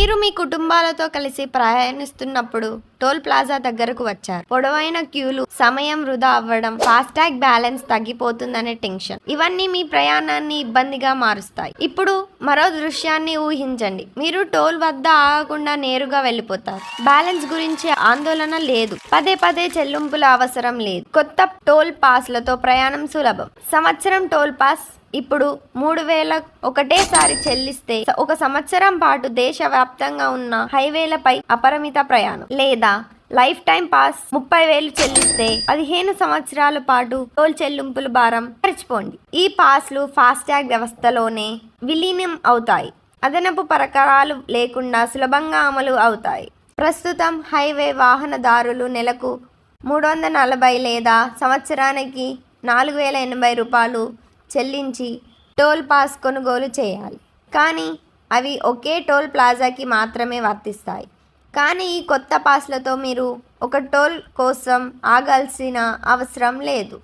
మీరు మీ కుటుంబాలతో కలిసి ప్రయాణిస్తున్నప్పుడు టోల్ ప్లాజా దగ్గరకు వచ్చారు. పొడవైన క్యూలు, సమయం వృధా అవ్వడం, ఫాస్టాగ్ బ్యాలెన్స్ తగ్గిపోతుందనే టెన్షన్, ఇవన్నీ మీ ప్రయాణాన్ని ఇబ్బందిగా మారుస్తాయి. ఇప్పుడు మరో దృశ్యాన్ని ఊహించండి. మీరు టోల్ వద్ద ఆగకుండా నేరుగా వెళ్ళిపోతారు. బ్యాలెన్స్ గురించి ఆందోళన లేదు. పదే పదే చెల్లింపుల అవసరం లేదు. కొత్త టోల్ పాస్లతో ప్రయాణం సులభం. సంవత్సరం టోల్ పాస్ ఇప్పుడు 3,000 ఒకటేసారి చెల్లిస్తే 1 సంవత్సరం పాటు దేశవ్యాప్తంగా ఉన్న హైవేలపై అపరిమిత ప్రయాణం. లేదా లైఫ్ టైం పాస్ 30,000 చెల్లిస్తే 15 సంవత్సరాల పాటు టోల్ చెల్లింపుల భారం మర్చిపోండి. ఈ పాస్లు ఫాస్టాగ్ వ్యవస్థలోనే విలీనం అవుతాయి. అదనపు పరికరాలు లేకుండా సులభంగా అమలు అవుతాయి. ప్రస్తుతం హైవే వాహనదారులు నెలకు 340 లేదా సంవత్సరానికి 4,080 రూపాయలు చెల్లించి టోల్ పాస్ కొనుగోలు చేయాలి. కానీ అవి ఒకే టోల్ ప్లాజాకి మాత్రమే వర్తిస్తాయి. కానీ ఈ కొత్త పాస్లతో మీరు ఒక టోల్ కోసం ఆగాల్సిన అవసరం లేదు.